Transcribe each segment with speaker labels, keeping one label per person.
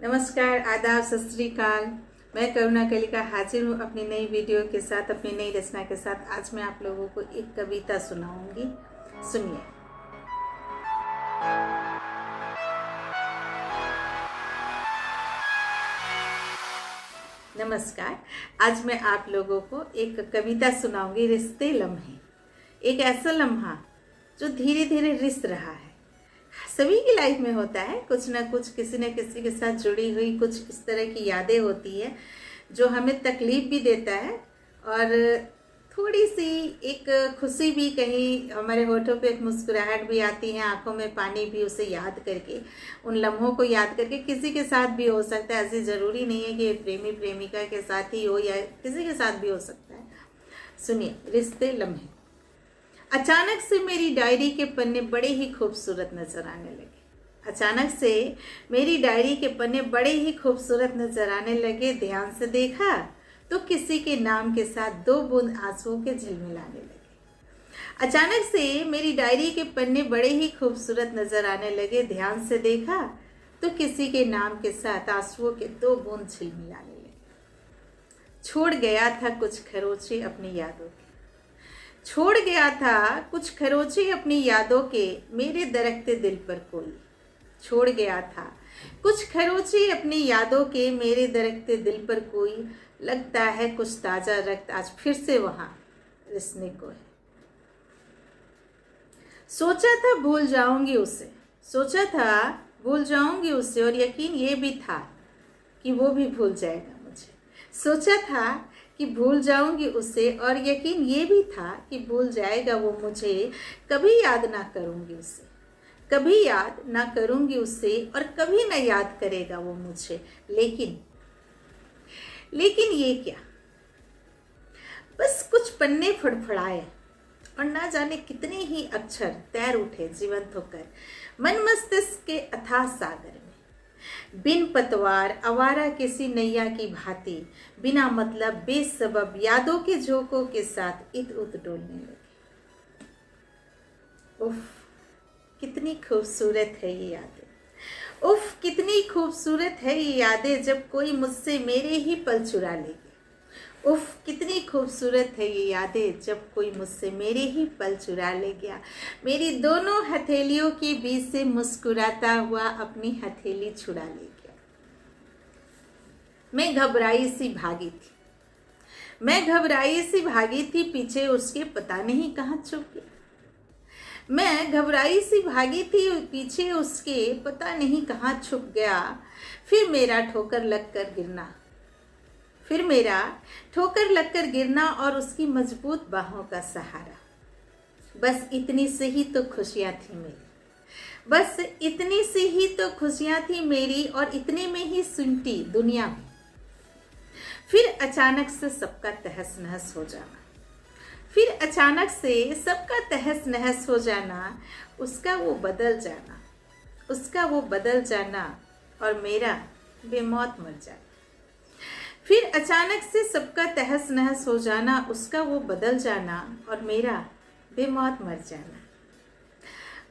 Speaker 1: नमस्कार, आदाब, सत श्री अकाल। मैं करुणा कलिका हाजिर हूँ अपनी नई वीडियो के साथ, अपनी नई रचना के साथ। आज मैं आप लोगों को एक कविता सुनाऊंगी, सुनिए। नमस्कार, आज मैं आप लोगों को एक कविता सुनाऊंगी, रिश्ते लम्हे। एक ऐसा लम्हा जो धीरे धीरे रिश्त रहा है। सभी की लाइफ में होता है कुछ ना कुछ, किसी न किसी के साथ जुड़ी हुई कुछ इस तरह की यादें होती है जो हमें तकलीफ भी देता है और थोड़ी सी एक खुशी भी, कहीं हमारे होठों पे एक मुस्कुराहट भी आती है, आंखों में पानी भी, उसे याद करके, उन लम्हों को याद करके। किसी के साथ भी हो सकता है, ऐसी ज़रूरी नहीं है कि प्रेमी प्रेमिका के साथ ही हो, या किसी के साथ भी हो सकता है। सुनिए, रिश्ते लम्हे। अचानक से मेरी डायरी के पन्ने बड़े ही खूबसूरत नजर आने लगे। अचानक से मेरी डायरी के पन्ने बड़े ही खूबसूरत नजर आने लगे। ध्यान से देखा तो किसी के नाम के साथ दो बूंद आंसुओं के झिलमिलाने लगे। अचानक से मेरी डायरी के पन्ने बड़े ही खूबसूरत नजर आने लगे। ध्यान से देखा तो किसी के नाम के साथ आंसुओं के दो बूंद झिलमिलाने लगे। छोड़ गया था कुछ खरोंचे अपनी यादों के, छोड़ गया था कुछ खरोंचे अपनी यादों के, मेरे दरकते दिल पर कोई। छोड़ गया था कुछ खरोंचे अपनी यादों के, मेरे दरकते दिल पर कोई। लगता है कुछ ताजा रक्त आज फिर से वहां रिसने को है। सोचा था भूल जाऊंगी उसे, सोचा था भूल जाऊंगी उसे, और यकीन ये भी था कि वो भी भूल जाएगा मुझे। सोचा था कि भूल जाऊंगी उसे, और यकीन ये भी था कि भूल जाएगा वो मुझे। कभी याद ना करूंगी उसे, कभी याद ना करूंगी उसे, और कभी ना याद करेगा वो मुझे। लेकिन ये क्या, बस कुछ पन्ने फड़फड़ाए और ना जाने कितने ही अक्षर तैर उठे जीवंत होकर मन मस्तिष्क के अथाह सागर में। बिन पतवार आवारा किसी नैया की भांति, बिना मतलब बेसबब यादों के झोंकों के साथ इध उध डोलने लगे। उफ, कितनी खूबसूरत है ये यादें। उफ, कितनी खूबसूरत है ये यादें, जब कोई मुझसे मेरे ही पल चुरा ले गया। उफ, कितनी खूबसूरत है ये यादें, जब कोई मुझसे मेरे ही पल चुरा ले गया। मेरी दोनों हथेलियों के बीच से मुस्कुराता हुआ अपनी हथेली छुड़ा ले गया। मैं घबराई सी भागी थी, मैं घबराई सी भागी थी, पीछे उसके पता नहीं कहाँ छुप गया। मैं घबराई सी भागी थी, पीछे उसके पता नहीं कहाँ छुप गया। फिर मेरा ठोकर लगकर गिरना, फिर मेरा ठोकर लगकर गिरना, और उसकी मजबूत बाहों का सहारा। बस इतनी सी ही तो खुशियां थी मेरी, बस इतनी सी ही तो खुशियां थी मेरी, और इतने में ही सिमटी दुनिया में। फिर अचानक से सबका तहस नहस हो जाना, फिर अचानक से सबका तहस नहस हो जाना, उसका वो बदल जाना, उसका वो बदल जाना, और मेरा बेमौत मर जाना। फिर अचानक से सबका तहस नहस हो जाना, उसका वो बदल जाना, और मेरा बेमौत मर जाना।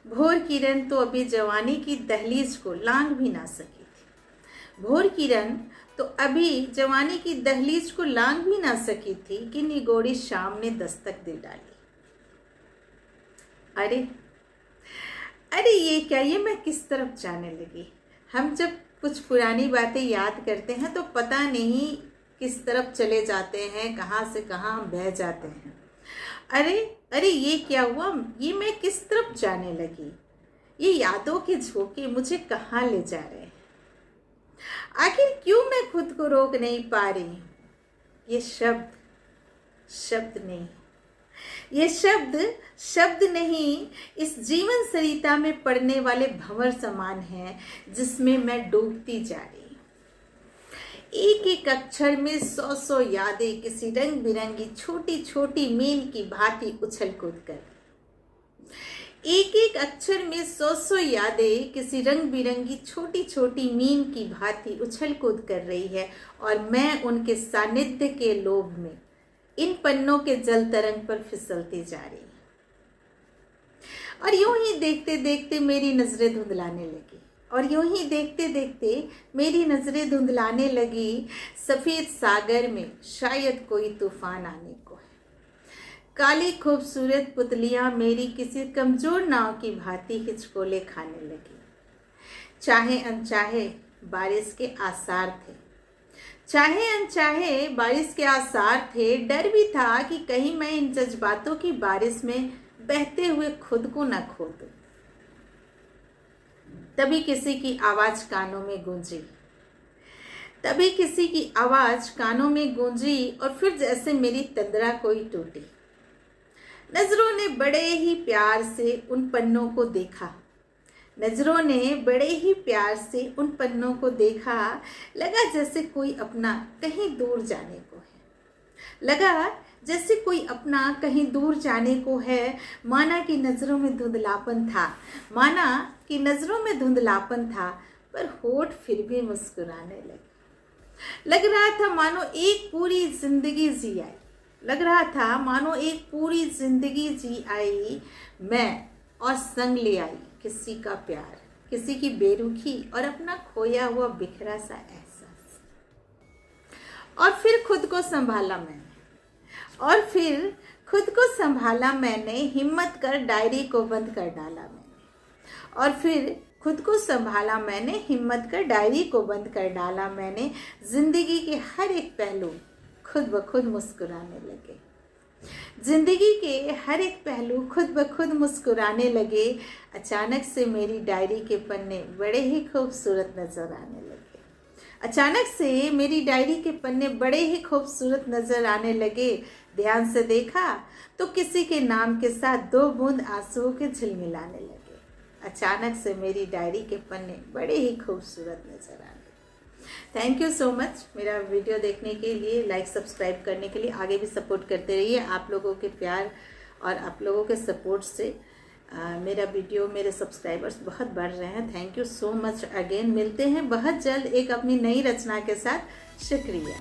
Speaker 1: भोर किरण तो अभी जवानी की दहलीज को लांघ भी ना सकी थी, भोर किरण तो अभी जवानी की दहलीज को लांघ भी ना सकी थी कि निगोड़ी शाम ने दस्तक दे डाली। अरे अरे ये क्या, ये मैं किस तरफ जाने लगी। हम जब कुछ पुरानी बातें याद करते हैं तो पता नहीं किस तरफ चले जाते हैं, कहाँ से कहाँ हम बह जाते हैं। अरे अरे ये क्या हुआ, ये मैं किस तरफ जाने लगी। ये यादों के झोंके मुझे कहाँ ले जा रहे हैं। आखिर क्यों मैं खुद को रोक नहीं पा रही हूँ। ये शब्द शब्द नहीं, ये शब्द शब्द नहीं, इस जीवन सरिता में पड़ने वाले भंवर समान है जिसमें मैं डूबती जा रही हूँ। एक एक अक्षर में सौ सौ यादें किसी रंग बिरंगी छोटी छोटी मीन की भांति उछल कूद कर, एक एक अक्षर में सौ सौ यादें किसी रंग बिरंगी छोटी छोटी मीन की भांति उछल कूद कर रही है, और मैं उनके सानिध्य के लोभ में इन पन्नों के जल तरंग पर फिसलती जा रही हूं। और यूं ही देखते देखते मेरी नजरें धुंधलाने लगी, और यूं ही देखते देखते मेरी नज़रें धुंधलाने लगी। सफ़ेद सागर में शायद कोई तूफान आने को है। काली खूबसूरत पुतलियां मेरी किसी कमज़ोर नाव की भांति हिचकोले खाने लगी। चाहे अनचाहे बारिश के आसार थे, चाहे अनचाहे बारिश के आसार थे। डर भी था कि कहीं मैं इन जज्बातों की बारिश में बहते हुए खुद को न खो दूं। तभी किसी की आवाज़ कानों में गूंजी, तभी किसी की आवाज़ कानों में गूंजी और फिर जैसे मेरी तंद्रा कोई टूटी। नज़रों ने बड़े ही प्यार से उन पन्नों को देखा, नज़रों ने बड़े ही प्यार से उन पन्नों को देखा। लगा जैसे कोई अपना कहीं दूर जाने को है, लगा जैसे कोई अपना कहीं दूर जाने को है। माना कि नज़रों में धुंधलापन था, माना कि नज़रों में धुंधलापन था, पर होठ फिर भी मुस्कुराने लगे। लग रहा था मानो एक पूरी जिंदगी जी आई, लग रहा था मानो एक पूरी जिंदगी जी आई मैं, और संग ले आई किसी का प्यार, किसी की बेरुखी और अपना खोया हुआ बिखरा सा एहसास। और फिर खुद को संभाला मैंने, और फिर खुद को संभाला मैंने, हिम्मत कर डायरी को बंद कर डाला मैंने। और फिर खुद को संभाला मैंने, हिम्मत कर डायरी को बंद कर डाला मैंने। जिंदगी के हर एक पहलू खुद ब खुद मुस्कुराने लगे, जिंदगी के हर एक पहलू खुद ब खुद मुस्कुराने लगे। अचानक से मेरी डायरी के पन्ने बड़े ही खूबसूरत नज़र आने लगे, अचानक से मेरी डायरी के पन्ने बड़े ही खूबसूरत नज़र आने लगे। ध्यान से देखा तो किसी के नाम के साथ 2 बूंद आंसुओं के झिलमिलाने लगे। अचानक से मेरी डायरी के पन्ने बड़े ही खूबसूरत नज़र आने लगे। थैंक यू सो मच मेरा वीडियो देखने के लिए, लाइक सब्सक्राइब करने के लिए। आगे भी सपोर्ट करते रहिए। आप लोगों के प्यार और आप लोगों के सपोर्ट से मेरा वीडियो, मेरे सब्सक्राइबर्स बहुत बढ़ रहे हैं। Thank you so much again. मिलते हैं बहुत जल्द एक अपनी नई रचना के साथ। शुक्रिया।